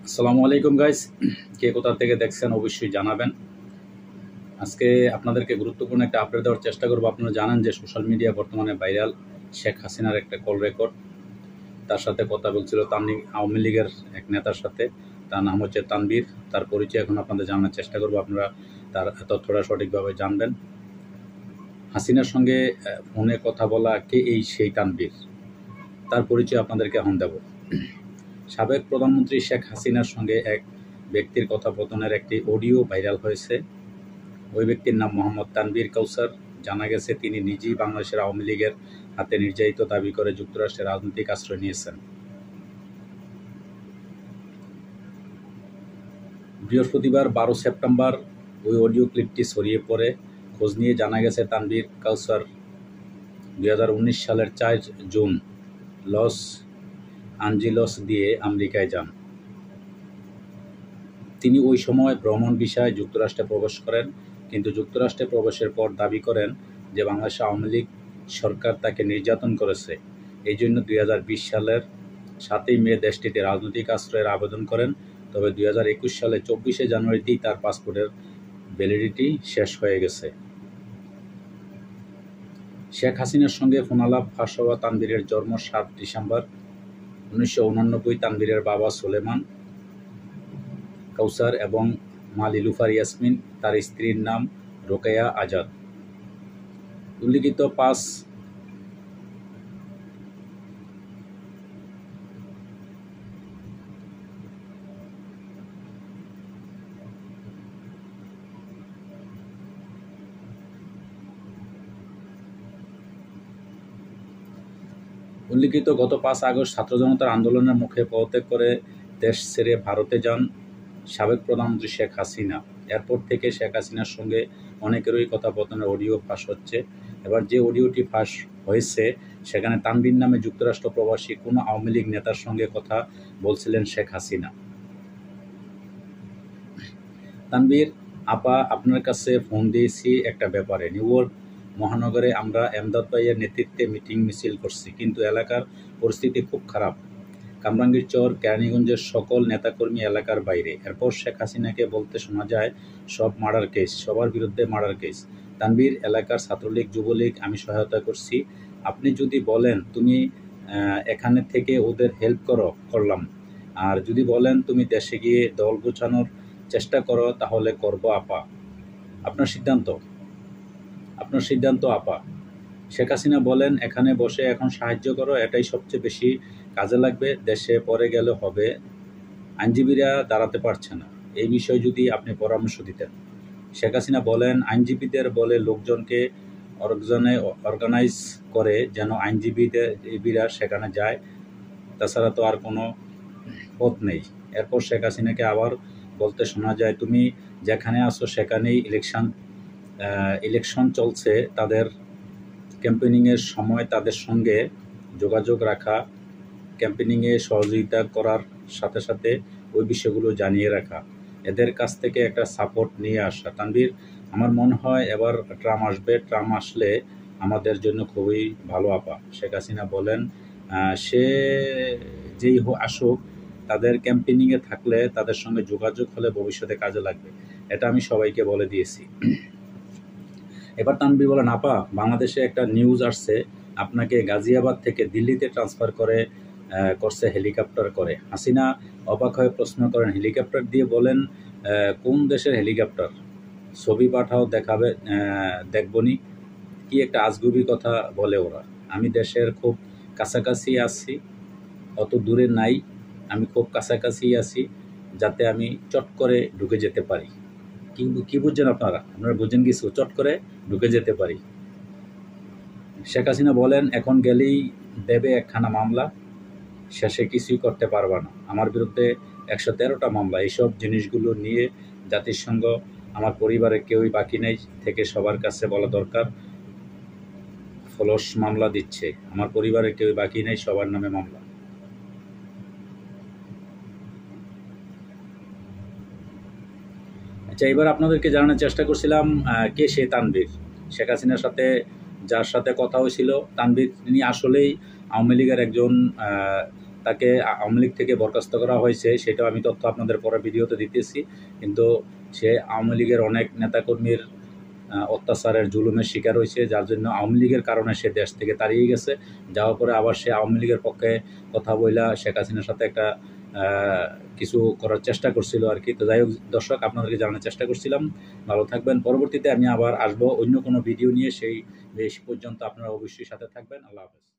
আসসালামু আলাইকুম গাইস, কে কোথা থেকে দেখছেন অবশ্যই জানাবেন। আজকে আপনাদেরকে গুরুত্বপূর্ণ একটা আপডেট দেওয়ার চেষ্টা করব। আপনারা জানেন যে সোশ্যাল মিডিয়া বর্তমানে ভাইরাল শেখ হাসিনার একটা কল রেকর্ড। তার সাথে কথা বলছিল আওয়ামী লীগের এক নেতার সাথে, তার নাম হচ্ছে তানভীর। তার পরিচয় এখন আপনাদের জানার চেষ্টা করব, আপনারা তার তথ্যটা সঠিকভাবে জানবেন। হাসিনার সঙ্গে ফোনে কথা বলা কে সেই তানভীর, তার পরিচয় আপনাদেরকে এখন দেব। সাবেক প্রধানমন্ত্রী শেখ হাসিনার সঙ্গে এক ব্যক্তির কথোপকথনের একটি অডিও ভাইরাল হয়েছে। ওই ব্যক্তির নাম মোহাম্মদ তানভীর কাউসার। জানা গেছে তিনি নিজেই বাংলাদেশের আওয়ামী লীগের হাতে নির্যাতিত দাবি করে যুক্তরাষ্ট্রে রাজনৈতিক আশ্রয় নিয়েছেন। বৃহস্পতিবার 12 সেপ্টেম্বর ওই অডিও ক্লিপটি ছড়িয়ে পড়ে। খোঁজ নিয়ে জানা গেছে তানভীর কাউসার 2019 সালের 4 জুন লস অ্যাঞ্জেলস দিয়ে আমেরিকায় যান। তিনি ওই সময় ভ্রমণ ভিসায় যুক্তরাষ্ট্রে প্রবেশ করেন, কিন্তু যুক্তরাষ্ট্রে প্রবেশের পর দাবি করেন যে বাংলাদেশ আওয়ামী লীগ সরকার তাকে নির্যাতন করেছে। এই জন্য 2020 সালের 7 মে দেশটিতে রাজনৈতিক আশ্রয়ের আবেদন করেন। তবে 2021 সালে 24 জানুয়ারিতেই তার পাসপোর্টের ভ্যালিডিটি শেষ হয়ে গেছে। শেখ হাসিনার সঙ্গে ফোনালাপ ফাঁস হওয়া তানভীরের জন্ম 7 ডিসেম্বর 1989। তানভীরের বাবা সুলেমান কাউসার এবং মা লিলুফার ইয়াসমিন। তার স্ত্রীর নাম রোকেয়া আজাদ। উল্লিখিত গত 5 আগস্ট ছাত্র জনতার আন্দোলনের মুখে পদত্যাগ করে দেশ ছেড়ে ভারতে যান সাবেক প্রধানমন্ত্রী শেখ হাসিনা। এরপর থেকে শেখ হাসিনার সঙ্গে অনেকেরই কথোপকথনের অডিও ফাঁস হচ্ছে। এবার যে অডিওটি ফাঁস হয়েছে সেখানে তানভীর নামে যুক্তরাষ্ট্র প্রবাসী কোনো আওয়ামী লীগ নেতার সঙ্গে কথা বলছিলেন শেখ হাসিনা। তানভীর আপা, আপনার কাছে ফোন দিয়েছি একটা ব্যাপারে। নিউ ইয়র্ক মহানগরে আমরা এমদাদ ভাইয়ের নেতৃত্বে মিটিং মিছিল করছি, কিন্তু এলাকার পরিস্থিতি খুব খারাপ। কামরাঙ্গীর চর, কেরানীগঞ্জের সকল নেতাকর্মী এলাকার বাইরে। এরপর শেখ হাসিনাকে বলতে শোনা যায় সব মার্ডার কেস, সবার বিরুদ্ধে মার্ডার কেস। তানভীর, এলাকার ছাত্রলীগ যুবলীগ আমি সহায়তা করছি। আপনি যদি বলেন তুমি এখানে থেকে ওদের হেল্প করলাম, আর যদি বলেন তুমি দেশে গিয়ে দল গোছানোর চেষ্টা করো তাহলে করবো আপা। আপনার সিদ্ধান্ত আপা। শেখ হাসিনা বলেন এখানে বসে এখন সাহায্য করো, এটাই সবচেয়ে বেশি কাজে লাগবে। দেশে পরে গেলে হবে, আইনজীবীরা দাঁড়াতে পারছে না। এই বিষয়ে যদি আপনি পরামর্শ দিতেন। শেখ হাসিনা বলেন আইনজীবীদের বলে লোকজনকে অর্গানাইজ করে যেন আইনজীবীরা সেখানে যায়, তাছাড়া তো আর কোনো পথ নেই। এরপর শেখ হাসিনাকে আবার বলতে শোনা যায় তুমি যেখানে আসো সেখানেই ইলেকশন চলছে, তাদের ক্যাম্পেনিংয়ের সময় তাদের সঙ্গে যোগাযোগ রাখা, ক্যাম্পেনিংয়ে সহযোগিতা করার সাথে সাথে ওই বিষয়গুলো জানিয়ে রাখা, এদের কাছ থেকে একটা সাপোর্ট নিয়ে আসা। তানভীর, আমার মনে হয় এবার ট্রাম্প আসবে, ট্রাম্প আসলে আমাদের জন্য খুবই ভালো আপা। শেখ হাসিনা বলেন সে যেই আসুক, তাদের ক্যাম্পেনিংয়ে থাকলে তাদের সঙ্গে যোগাযোগ হলে ভবিষ্যতে কাজে লাগবে, এটা আমি সবাইকে বলে দিয়েছি। এবার তানভীর বলেন আপা, বাংলাদেশে একটা নিউজ আসছে আপনাকে গাজিয়াবাদ থেকে দিল্লিতে ট্রান্সফার করছে হেলিকপ্টার করে। হাসিনা অবাক হয়ে প্রশ্ন করেন হেলিকপ্টার দিয়ে? বলেন কোন দেশের হেলিকপ্টার? ছবি পাঠাও, দেখবনি। কি একটা আজগুবি কথা বলে ওরা। আমি দেশের খুব কাছাকাছি আছি, অত দূরে নাই, আমি খুব কাছাকাছি আছি যাতে আমি চট করে ঢুকে যেতে পারি। কিন্তু কি বুঝছেন আপনারা বুঝেন কিছু? চট করে ঢুকে যেতে পারি। শেখ হাসিনা বলেন এখন গেলেই দেবে একখানা মামলা, শেষে কিছুই করতে পারবা না। আমার বিরুদ্ধে 113টা মামলা। এইসব জিনিসগুলো নিয়ে জাতিসংঘ আমার পরিবারের কেউই বাকি নেই থেকে সবার কাছে বলা দরকার। ফলস মামলা দিচ্ছে, আমার পরিবারের কেউই বাকি নেই, সবার নামে মামলা। আচ্ছা, এবার আপনাদেরকে জানানোর চেষ্টা করছিলাম কে সে তানভীর। শেখ হাসিনার সাথে যার সাথে কথা হয়েছিল, তানভীর তিনি আসলেই আওয়ামী লীগের একজন তাকে আওয়ামী লীগ থেকে বরখাস্ত করা হয়েছে, সেটাও আমি তথ্য আপনাদের পরে ভিডিওতে দিতেছি। কিন্তু সে আওয়ামী লীগের অনেক নেতাকর্মীর অত্যাচারের জুলুমের শিকার হয়েছে, যার জন্য আওয়ামী লীগের কারণে সে দেশ থেকে তাড়িয়ে গেছে। যাওয়ার পরে আবার সে আওয়ামী লীগের পক্ষে কথা বইলা শেখ হাসিনার সাথে একটা কিছু করার চেষ্টা করছিল আর কি। তো যাই হোক দর্শক, আপনাদেরকে জানানোর চেষ্টা করছিলাম। ভালো থাকবেন। পরবর্তীতে আমি আবার আসবো অন্য কোনো ভিডিও নিয়ে। সেই পর্যন্ত আপনারা অবশ্যই সাথে থাকবেন। আল্লাহ হাফেজ।